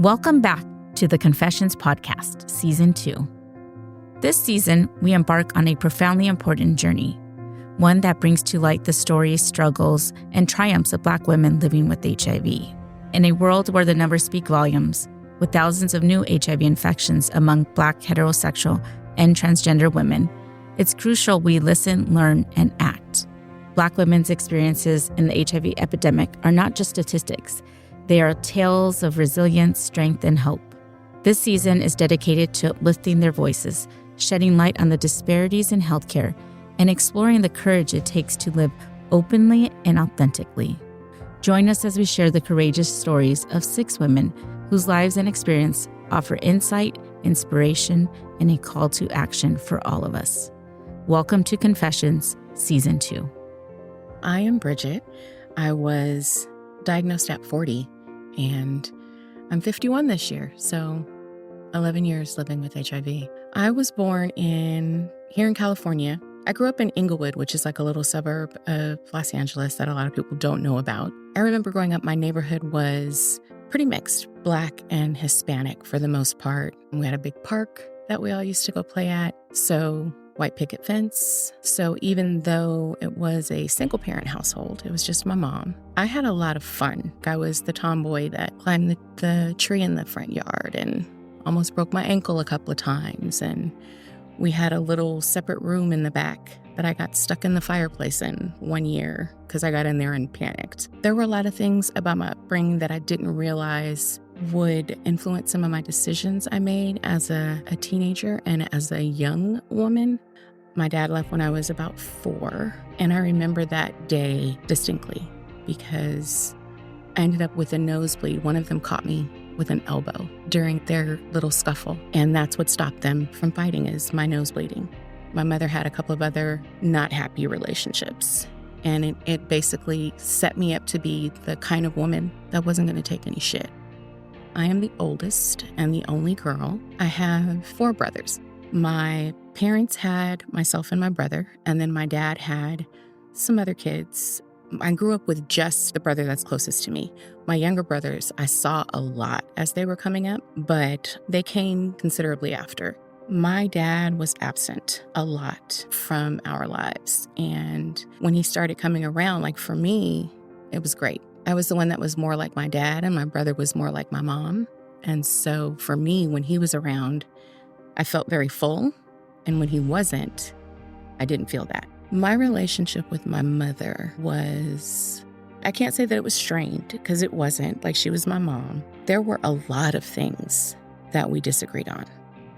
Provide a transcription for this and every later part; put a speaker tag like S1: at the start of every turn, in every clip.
S1: Welcome back to the Confessions Podcast, Season 2. This season, we embark on a profoundly important journey, one that brings to light the stories, struggles, and triumphs of Black women living with HIV. In a world where the numbers speak volumes, with thousands of new HIV infections among Black heterosexual and transgender women, it's crucial we listen, learn, and act. Black women's experiences in the HIV epidemic are not just statistics. They are tales of resilience, strength, and hope. This season is dedicated to uplifting their voices, shedding light on the disparities in healthcare, and exploring the courage it takes to live openly and authentically. Join us as we share the courageous stories of 6 women whose lives and experience offer insight, inspiration, and a call to action for all of us. Welcome to Confessions, Season 2.
S2: I am Bridgette. I was diagnosed at 40, and I'm 51 this year, so 11 years living with HIV. I was born here in California. I grew up in Inglewood, which is like a little suburb of Los Angeles that a lot of people don't know about. I remember growing up, my neighborhood was pretty mixed, Black and Hispanic for the most part. We had a big park that we all used to go play at, so white picket fence. So even though it was a single parent household, it was just my mom, I had a lot of fun. I was the tomboy that climbed the tree in the front yard and almost broke my ankle a couple of times. And we had a little separate room in the back that I got stuck in the fireplace in one year because I got in there and panicked. There were a lot of things about my upbringing that I didn't realize would influence some of my decisions I made as a teenager and as a young woman. My dad left when I was about 4, and I remember that day distinctly because I ended up with a nosebleed. One of them caught me with an elbow during their little scuffle, and that's what stopped them from fighting, is my nose bleeding. My mother had a couple of other not happy relationships, and it basically set me up to be the kind of woman that wasn't going to take any shit. I am the oldest and the only girl. I have 4 brothers. My parents had myself and my brother, and then my dad had some other kids. I grew up with just the brother that's closest to me. My younger brothers, I saw a lot as they were coming up, but they came considerably after. My dad was absent a lot from our lives, and when he started coming around, like for me, it was great. I was the one that was more like my dad, and my brother was more like my mom. And so for me, when he was around, I felt very full. And when he wasn't, I didn't feel that. My relationship with my mother was, I can't say that it was strained because it wasn't. Like, she was my mom. There were a lot of things that we disagreed on.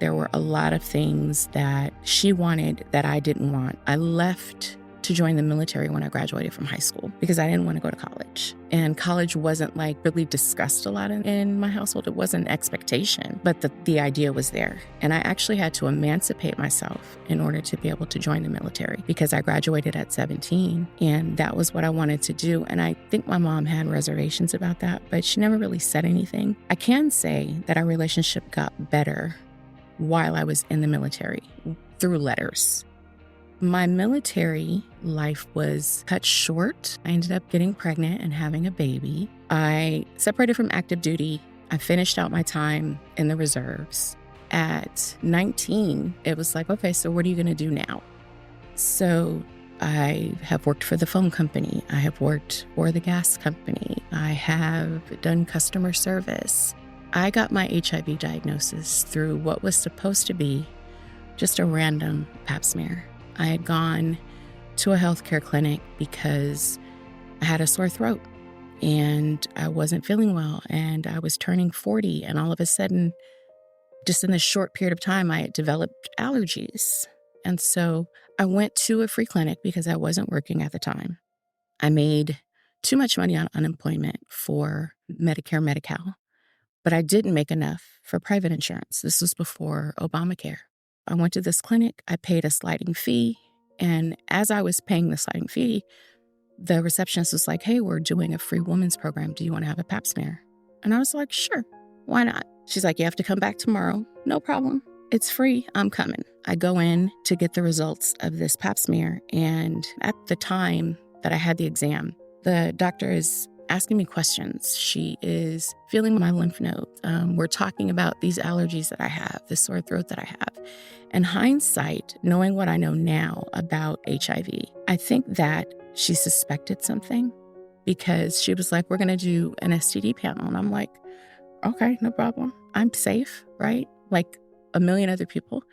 S2: There were a lot of things that she wanted that I didn't want. I left to join the military when I graduated from high school because I didn't want to go to college. And college wasn't like really discussed a lot in my household. It wasn't an expectation, but the idea was there. And I actually had to emancipate myself in order to be able to join the military because I graduated at 17 and that was what I wanted to do. And I think my mom had reservations about that, but she never really said anything. I can say that our relationship got better while I was in the military through letters. My military life was cut short. I ended up getting pregnant and having a baby. I separated from active duty. I finished out my time in the reserves. At 19, it was like, okay, so what are you going to do now? So I have worked for the phone company. I have worked for the gas company. I have done customer service. I got my HIV diagnosis through what was supposed to be just a random pap smear. I had gone to a healthcare clinic because I had a sore throat and I wasn't feeling well and I was turning 40 and all of a sudden, just in this short period of time, I had developed allergies. And so I went to a free clinic because I wasn't working at the time. I made too much money on unemployment for Medicare, Medi-Cal, but I didn't make enough for private insurance. This was before Obamacare. I went to this clinic, I paid a sliding fee, and as I was paying the sliding fee, the receptionist was like, hey, we're doing a free women's program. Do you want to have a pap smear? And I was like, sure, why not? She's like, you have to come back tomorrow. No problem. It's free. I'm coming. I go in to get the results of this pap smear, and at the time that I had the exam, the doctor is asking me questions. She is feeling my lymph nodes. We're talking about these allergies that I have, this sore throat that I have. In hindsight, knowing what I know now about HIV, I think that she suspected something because she was like, we're going to do an STD panel. And I'm like, okay, no problem. I'm safe, right? Like a million other people.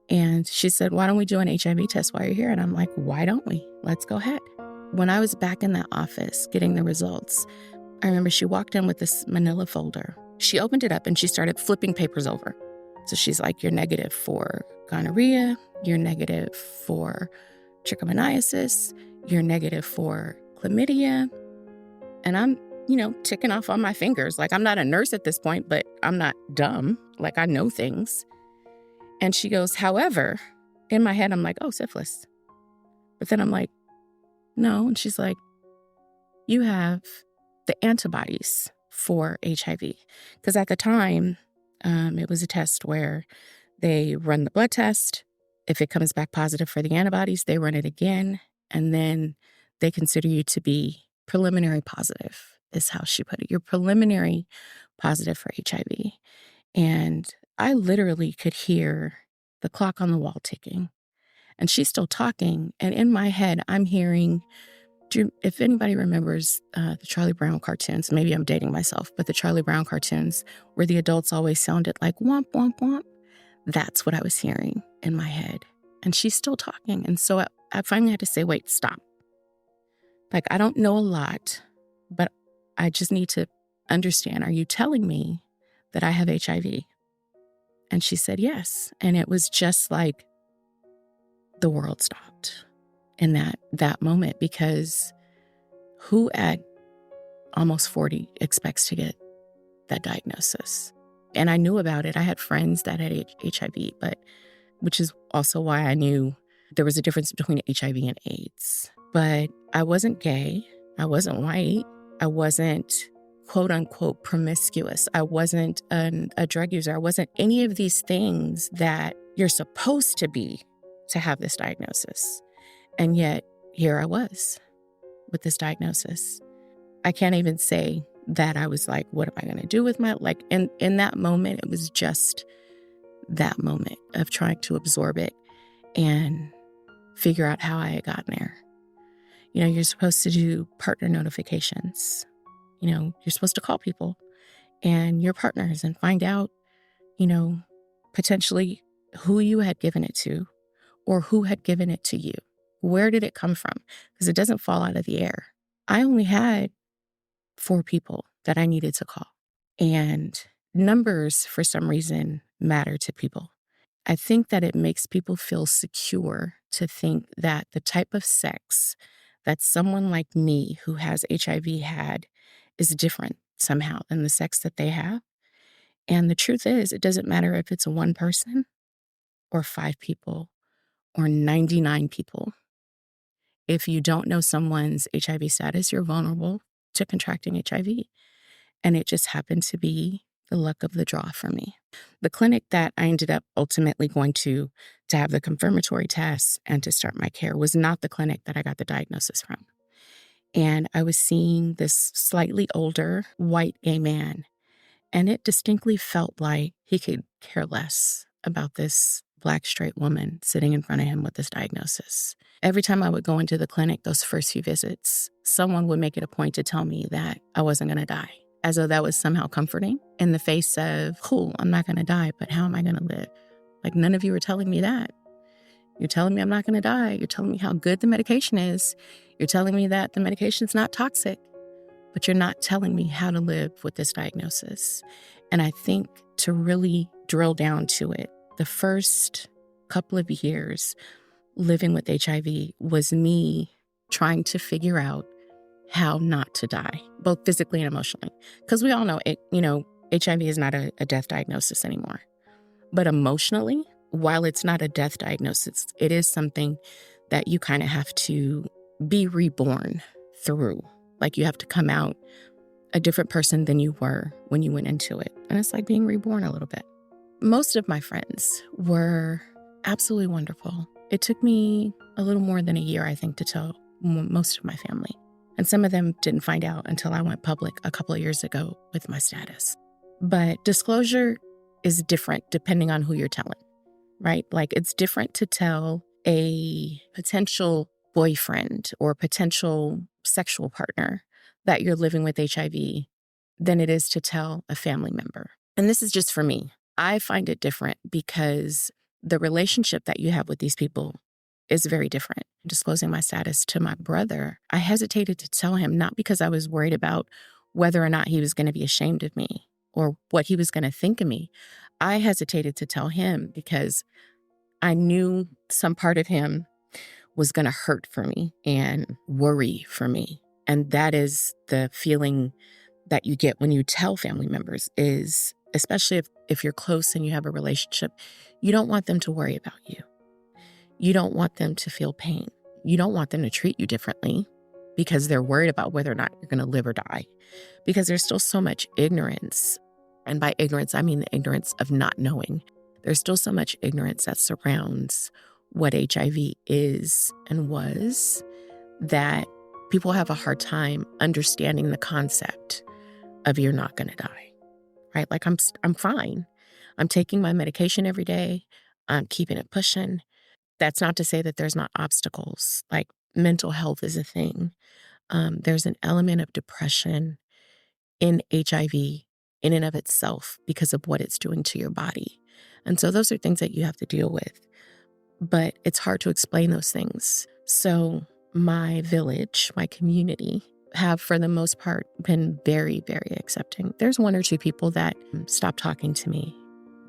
S2: And she said, why don't we do an HIV test while you're here? And I'm like, why don't we? Let's go ahead. When I was back in that office getting the results, I remember she walked in with this manila folder. She opened it up and she started flipping papers over. So she's like, you're negative for gonorrhea, you're negative for trichomoniasis, you're negative for chlamydia. And I'm, ticking off on my fingers. Like, I'm not a nurse at this point, but I'm not dumb. Like, I know things. And she goes, however, in my head, I'm like, oh, syphilis. But then I'm like, no. And she's like, you have the antibodies for HIV. Because at the time, it was a test where they run the blood test. If it comes back positive for the antibodies, they run it again. And then they consider you to be preliminary positive, is how she put it. You're preliminary positive for HIV. And I literally could hear the clock on the wall ticking. And she's still talking. And in my head, I'm hearing, if anybody remembers the Charlie Brown cartoons, maybe I'm dating myself, but the Charlie Brown cartoons where the adults always sounded like womp, womp, womp. That's what I was hearing in my head. And she's still talking. And so I finally had to say, wait, stop. Like, I don't know a lot, but I just need to understand. Are you telling me that I have HIV? And she said, yes. And it was just like the world stopped in that moment, because who at almost 40 expects to get that diagnosis? And I knew about it. I had friends that had HIV, which is also why I knew there was a difference between HIV and AIDS. But I wasn't gay. I wasn't white. I wasn't quote unquote promiscuous. I wasn't a drug user. I wasn't any of these things that you're supposed to be to have this diagnosis. And yet here I was with this diagnosis. I can't even say that I was like, what am I going to do with my, like in that moment, it was just that moment of trying to absorb it and figure out how I had gotten there. You're supposed to do partner notifications. You're supposed to call people and your partners and find out, potentially who you had given it to or who had given it to you. Where did it come from? Because it doesn't fall out of the air. I only had 4 people that I needed to call. And numbers, for some reason, matter to people. I think that it makes people feel secure to think that the type of sex that someone like me who has HIV had is different somehow than the sex that they have. And the truth is, it doesn't matter if it's 1 person or 5 people or 99 people. If you don't know someone's HIV status, you're vulnerable to contracting HIV. And it just happened to be the luck of the draw for me. The clinic that I ended up ultimately going to have the confirmatory tests and to start my care was not the clinic that I got the diagnosis from. And I was seeing this slightly older white gay man, and it distinctly felt like he could care less about this Black straight woman sitting in front of him with this diagnosis. Every time I would go into the clinic, those first few visits, someone would make it a point to tell me that I wasn't going to die, as though that was somehow comforting in the face of, cool, I'm not going to die, but how am I going to live? Like, none of you are telling me that. You're telling me I'm not going to die. You're telling me how good the medication is. You're telling me that the medication's not toxic, but you're not telling me how to live with this diagnosis. And I think to really drill down to it, the first couple of years living with HIV was me trying to figure out how not to die, both physically and emotionally. Because we all know it, HIV is not a death diagnosis anymore. But emotionally, while it's not a death diagnosis, it is something that you kind of have to be reborn through. Like, you have to come out a different person than you were when you went into it. And it's like being reborn a little bit. Most of my friends were absolutely wonderful. It took me a little more than a year, I think, to tell most of my family And some of them didn't find out until I went public a couple of years ago with my status. But disclosure is different depending on who you're telling, right? Like it's different to tell a potential boyfriend or potential sexual partner that you're living with HIV than it is to tell a family member. And this is just for me. I find it different because the relationship that you have with these people is very different. Disclosing my status to my brother, I hesitated to tell him, not because I was worried about whether or not he was going to be ashamed of me or what he was going to think of me. I hesitated to tell him because I knew some part of him was going to hurt for me and worry for me. And that is the feeling that you get when you tell family members, is especially if you're close and you have a relationship, you don't want them to worry about you. You don't want them to feel pain. You don't want them to treat you differently because they're worried about whether or not you're going to live or die, because there's still so much ignorance. And by ignorance, I mean the ignorance of not knowing. There's still so much ignorance that surrounds what HIV is and was, that people have a hard time understanding the concept of you're not going to die, right? Like I'm fine. I'm taking my medication every day. I'm keeping it pushing. That's not to say that there's not obstacles. Like mental health is a thing. There's an element of depression in HIV in and of itself because of what it's doing to your body. And so those are things that you have to deal with. But it's hard to explain those things. So my village, my community, have for the most part been very, very accepting. There's one or two people that stopped talking to me.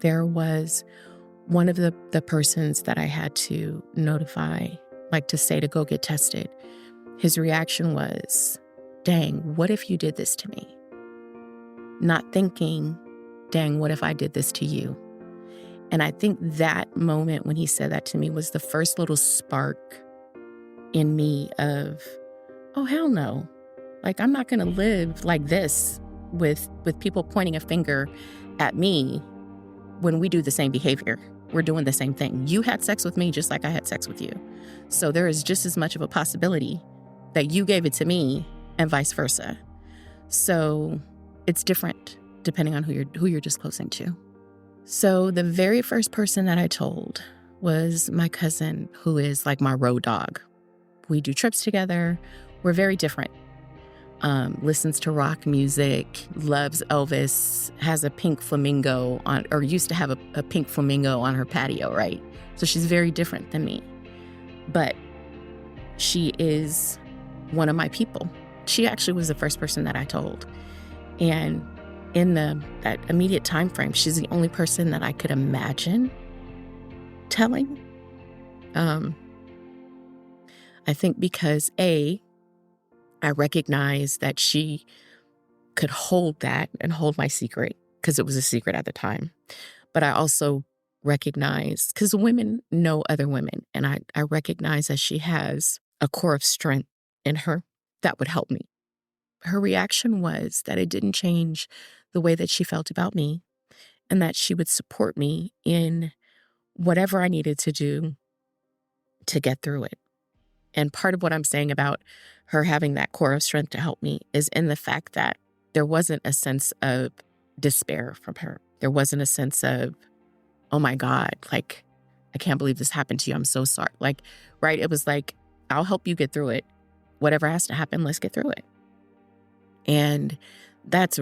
S2: There was one of the persons that I had to notify, like to say to go get tested. His reaction was, dang, what if you did this to me? Not thinking, dang, what if I did this to you? And I think that moment when he said that to me was the first little spark in me of, oh, hell no. Like, I'm not going to live like this with people pointing a finger at me when we do the same behavior. We're doing the same thing. You had sex with me just like I had sex with you. So there is just as much of a possibility that you gave it to me and vice versa. So it's different depending on who you're disclosing to. So the very first person that I told was my cousin, who is like my road dog. We do trips together. We're very different. Listens to rock music, loves Elvis, has a pink flamingo on, or used to have a pink flamingo on her patio, right? So she's very different than me. But she is one of my people. She actually was the first person that I told. And in that immediate time frame, she's the only person that I could imagine telling. I think because I recognize that she could hold that and hold my secret because it was a secret at the time. But I also recognize, because women know other women, and I recognize that she has a core of strength in her that would help me. Her reaction was that it didn't change the way that she felt about me, and that she would support me in whatever I needed to do to get through it. And part of what I'm saying about her having that core of strength to help me is in the fact that there wasn't a sense of despair from her. There wasn't a sense of, oh my God, like, I can't believe this happened to you. I'm so sorry. Like, right? It was like, I'll help you get through it. Whatever has to happen, let's get through it. And that's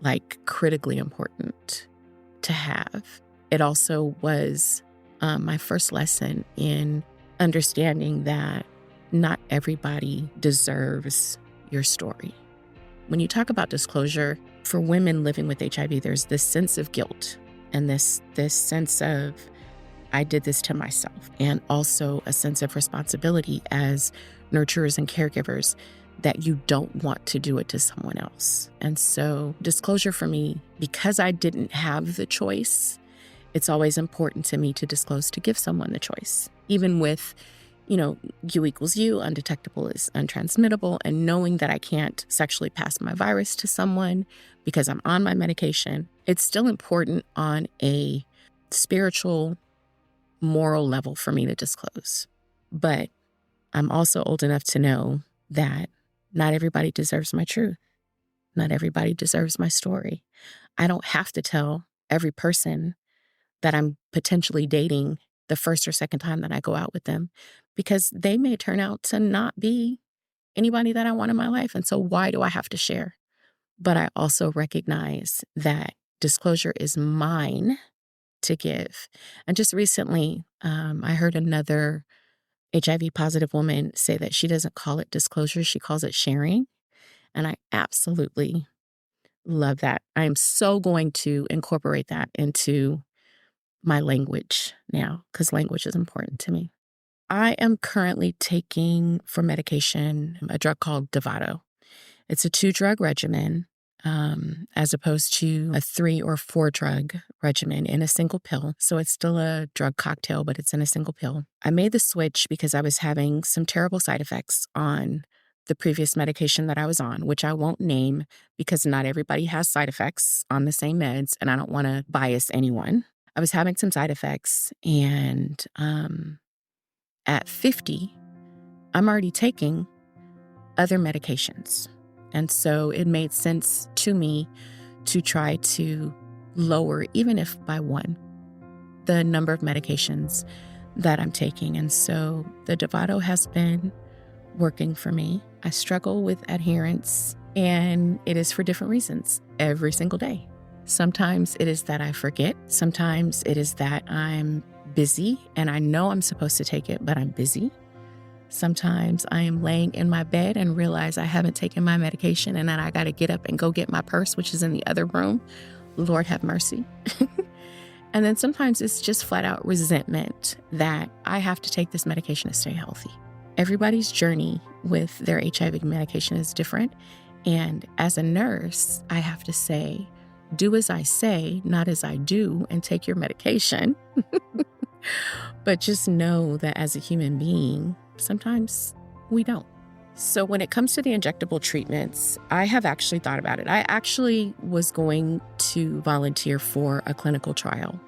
S2: like critically important to have. It also was my first lesson in understanding that not everybody deserves your story. When you talk about disclosure, for women living with HIV, there's this sense of guilt and this sense of, I did this to myself, and also a sense of responsibility as nurturers and caregivers that you don't want to do it to someone else. And so disclosure for me, because I didn't have the choice, it's always important to me to disclose, to give someone the choice. Even with, U equals U, undetectable is untransmittable, and knowing that I can't sexually pass my virus to someone because I'm on my medication, it's still important on a spiritual, moral level for me to disclose. But I'm also old enough to know that Not everybody deserves my truth. Not everybody deserves my story. I don't have to tell every person that I'm potentially dating the first or second time that I go out with them, because they may turn out to not be anybody that I want in my life. And so why do I have to share? But I also recognize that disclosure is mine to give. And just recently, I heard another HIV positive woman say that she doesn't call it disclosure, she calls it sharing. And I absolutely love that. I am so going to incorporate that into my language now, because language is important to me. I am currently taking for medication a drug called Dovato. It's a 2-drug regimen, as opposed to a 3 or 4 drug regimen in a single pill. So it's still a drug cocktail, but it's in a single pill. I made the switch because I was having some terrible side effects on the previous medication that I was on, which I won't name because not everybody has side effects on the same meds, and I don't want to bias anyone. I was having some side effects, and at 50, I'm already taking other medications. And so it made sense to me to try to lower, even if by 1, the number of medications that I'm taking. And so the Dovato has been working for me. I struggle with adherence, and it is for different reasons every single day. Sometimes it is that I forget. Sometimes it is that I'm busy and I know I'm supposed to take it, but I'm busy. Sometimes I am laying in my bed and realize I haven't taken my medication, and then I got to get up and go get my purse, which is in the other room. Lord have mercy. And then sometimes it's just flat out resentment that I have to take this medication to stay healthy. Everybody's journey with their HIV medication is different. And as a nurse, I have to say, do as I say, not as I do, and take your medication. But just know that as a human being, sometimes we don't. So when it comes to the injectable treatments, I have actually thought about it. I actually was going to volunteer for a clinical trial,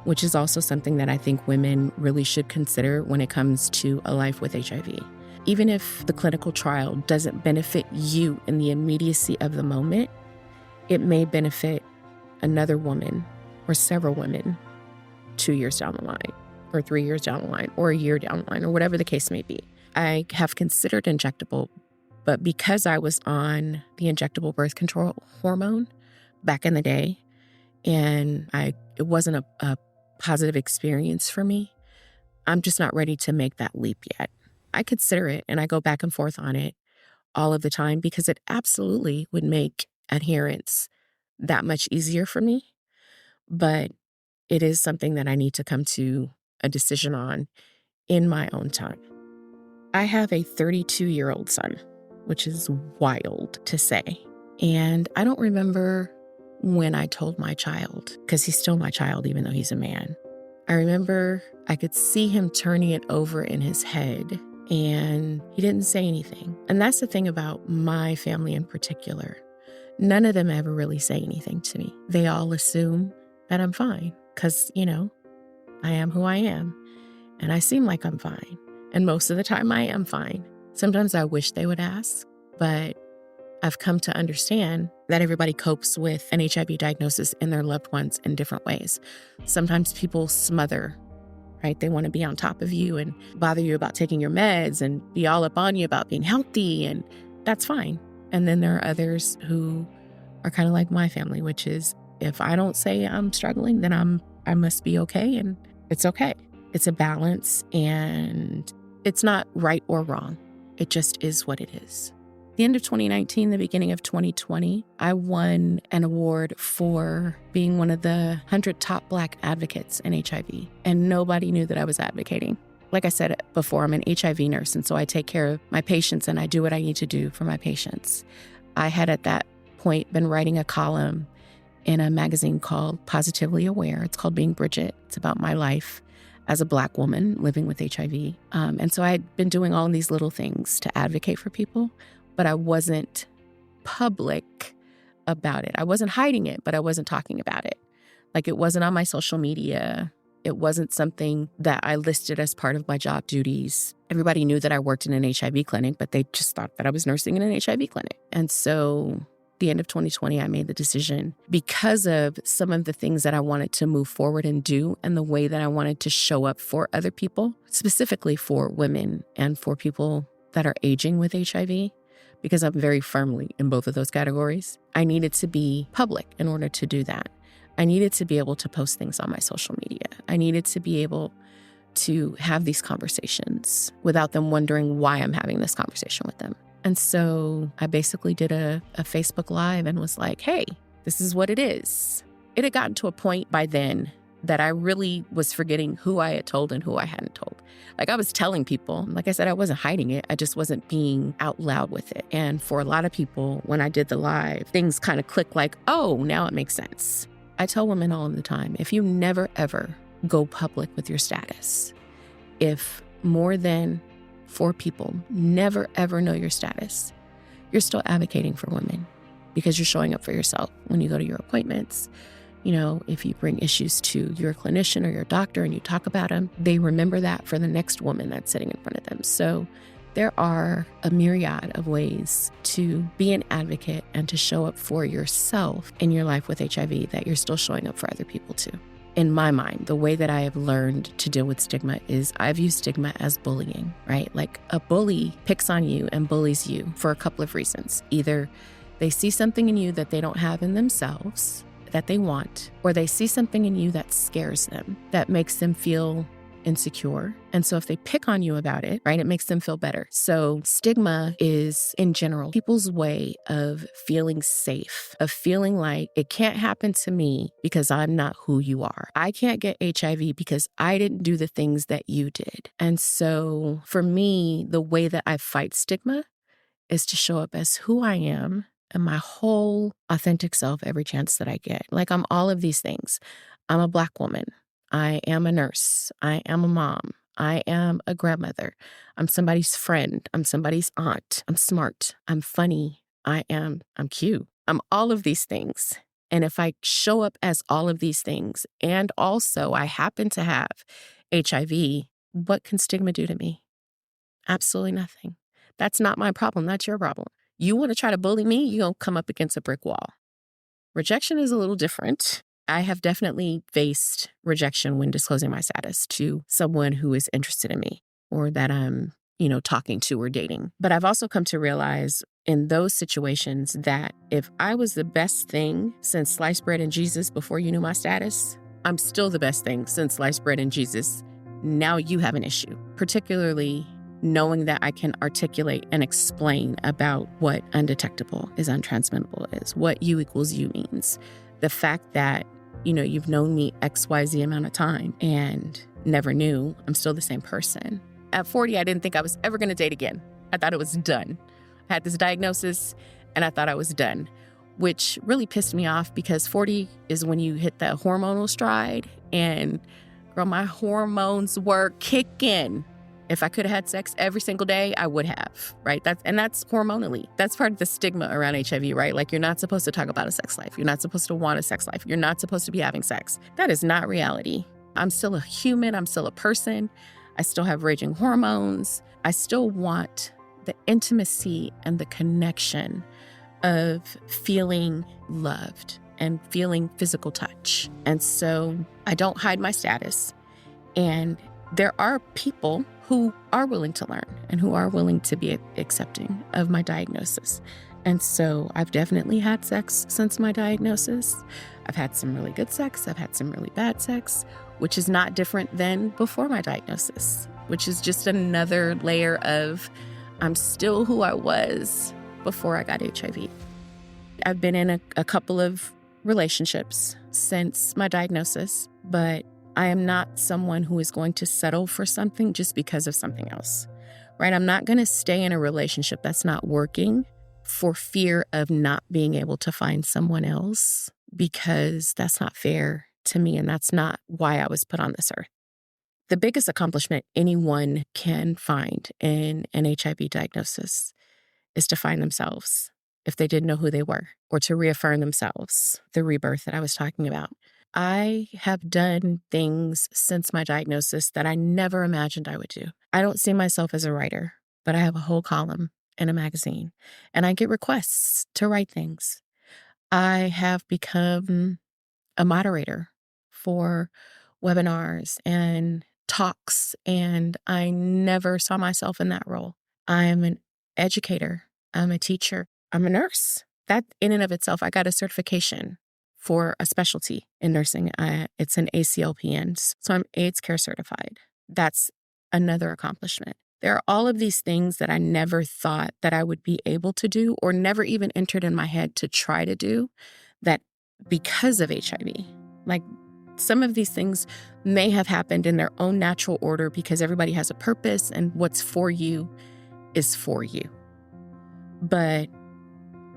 S2: which is also something that I think women really should consider when it comes to a life with HIV. Even if the clinical trial doesn't benefit you in the immediacy of the moment, it may benefit another woman or several women 2 years down the line, or 3 years down the line, or a year down the line, or whatever the case may be. I have considered injectable, but because I was on the injectable birth control hormone back in the day, and it wasn't a positive experience for me, I'm just not ready to make that leap yet. I consider it, and I go back and forth on it all of the time because it absolutely would make adherence that much easier for me. But it is something that I need to come to a decision on in my own time. I have a 32-year-old son, which is wild to say. And I don't remember when I told my child, because he's still my child, even though he's a man. I remember I could see him turning it over in his head, and he didn't say anything. And that's the thing about my family in particular. None of them ever really say anything to me. They all assume that I'm fine because, I am who I am, and I seem like I'm fine. And most of the time I am fine. Sometimes I wish they would ask, but I've come to understand that everybody copes with an HIV diagnosis in their loved ones in different ways. Sometimes people smother, right? They want to be on top of you and bother you about taking your meds and be all up on you about being healthy, and that's fine. And then there are others who are kind of like my family, which is if I don't say I'm struggling, then I must be okay, and it's okay. It's a balance, and it's not right or wrong. It just is what it is. The end of 2019, the beginning of 2020, I won an award for being one of the 100 top Black advocates in HIV, and nobody knew that I was advocating. Like I said before, I'm an HIV nurse, and so I take care of my patients, and I do what I need to do for my patients. I had at that point been writing a column in a magazine called Positively Aware. It's called Being Bridgette. It's about my life as a Black woman living with HIV. And so I had been doing all these little things to advocate for people, but I wasn't public about it. I wasn't hiding it, but I wasn't talking about it. Like, it wasn't on my social media. It wasn't something that I listed as part of my job duties. Everybody knew that I worked in an HIV clinic, but they just thought that I was nursing in an HIV clinic. And so the end of 2020, I made the decision because of some of the things that I wanted to move forward and do and the way that I wanted to show up for other people, specifically for women and for people that are aging with HIV, because I'm very firmly in both of those categories. I needed to be public in order to do that. I needed to be able to post things on my social media. I needed to be able to have these conversations without them wondering why I'm having this conversation with them. And so I basically did a Facebook Live and was like, hey, this is what it is. It had gotten to a point by then that I really was forgetting who I had told and who I hadn't told. Like I was telling people, like I said, I wasn't hiding it. I just wasn't being out loud with it. And for a lot of people, when I did the live, things kind of clicked like, oh, now it makes sense. I tell women all the time, if you never, ever go public with your status, if more than 4 people never, ever know your status, you're still advocating for women because you're showing up for yourself when you go to your appointments. You know, if you bring issues to your clinician or your doctor and you talk about them, they remember that for the next woman that's sitting in front of them. So there are a myriad of ways to be an advocate and to show up for yourself in your life with HIV that you're still showing up for other people too. In my mind, the way that I have learned to deal with stigma is I view stigma as bullying, right? Like a bully picks on you and bullies you for a couple of reasons. Either they see something in you that they don't have in themselves that they want, or they see something in you that scares them, that makes them feel insecure. And so if they pick on you about it, right, it makes them feel better. So stigma is, in general, people's way of feeling safe, of feeling like it can't happen to me because I'm not who you are. I can't get HIV because I didn't do the things that you did. And so for me, the way that I fight stigma is to show up as who I am and my whole authentic self every chance that I get. Like I'm all of these things. I'm a Black woman. I am a nurse. I am a mom. I am a grandmother. I'm somebody's friend. I'm somebody's aunt. I'm smart. I'm funny. I'm cute. I'm all of these things. And if I show up as all of these things, and also I happen to have HIV, what can stigma do to me? Absolutely nothing. That's not my problem. That's your problem. You want to try to bully me, you're going to come up against a brick wall. Rejection is a little different. I have definitely faced rejection when disclosing my status to someone who is interested in me or that I'm, talking to or dating. But I've also come to realize in those situations that if I was the best thing since sliced bread and Jesus before you knew my status, I'm still the best thing since sliced bread and Jesus. Now you have an issue, particularly knowing that I can articulate and explain about what undetectable is untransmittable is, what U equals U means. The fact that, you've known me XYZ amount of time and never knew I'm still the same person. At 40, I didn't think I was ever going to date again. I thought it was done. I had this diagnosis and I thought I was done, which really pissed me off because 40 is when you hit that hormonal stride and girl, my hormones were kicking. If I could have had sex every single day, I would have, right? That's hormonally. That's part of the stigma around HIV, right? Like you're not supposed to talk about a sex life. You're not supposed to want a sex life. You're not supposed to be having sex. That is not reality. I'm still a human. I'm still a person. I still have raging hormones. I still want the intimacy and the connection of feeling loved and feeling physical touch. And so I don't hide my status. And there are people who are willing to learn and who are willing to be accepting of my diagnosis. And so I've definitely had sex since my diagnosis. I've had some really good sex. I've had some really bad sex, which is not different than before my diagnosis, which is just another layer of I'm still who I was before I got HIV. I've been in a couple of relationships since my diagnosis, but I am not someone who is going to settle for something just because of something else, right? I'm not going to stay in a relationship that's not working for fear of not being able to find someone else because that's not fair to me and that's not why I was put on this earth. The biggest accomplishment anyone can find in an HIV diagnosis is to find themselves if they didn't know who they were or to reaffirm themselves, the rebirth that I was talking about. I have done things since my diagnosis that I never imagined I would do. I don't see myself as a writer, but I have a whole column in a magazine, and I get requests to write things. I have become a moderator for webinars and talks, and I never saw myself in that role. I am an educator. I'm a teacher. I'm a nurse. That in and of itself, I got a certification for a specialty in nursing. It's an ACLPN, so I'm AIDS care certified. That's another accomplishment. There are all of these things that I never thought that I would be able to do or never even entered in my head to try to do that because of HIV. Like some of these things may have happened in their own natural order because everybody has a purpose and what's for you is for you. But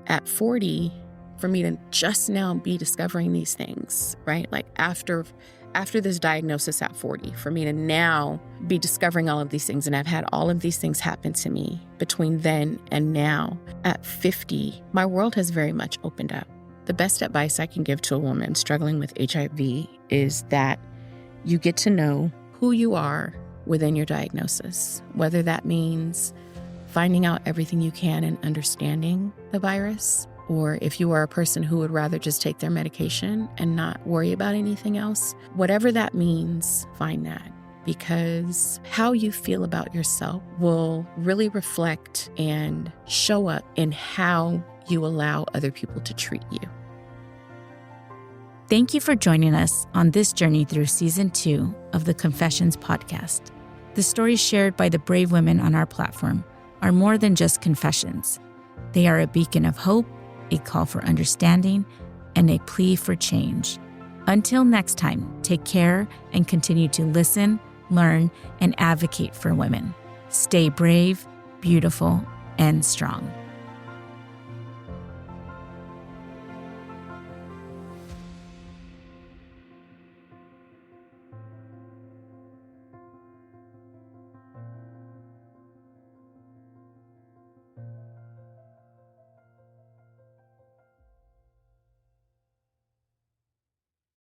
S2: at 40, for me to just now be discovering these things, right? Like after this diagnosis at 40, for me to now be discovering all of these things, and I've had all of these things happen to me between then and now. At 50, my world has very much opened up. The best advice I can give to a woman struggling with HIV is that you get to know who you are within your diagnosis, whether that means finding out everything you can and understanding the virus, or if you are a person who would rather just take their medication and not worry about anything else, whatever that means, find that. Because how you feel about yourself will really reflect and show up in how you allow other people to treat you.
S1: Thank you for joining us on this journey through Season 2 of the Confessions podcast. The stories shared by the brave women on our platform are more than just confessions. They are a beacon of hope, a call for understanding, and a plea for change. Until next time, take care and continue to listen, learn, and advocate for women. Stay brave, beautiful, and strong.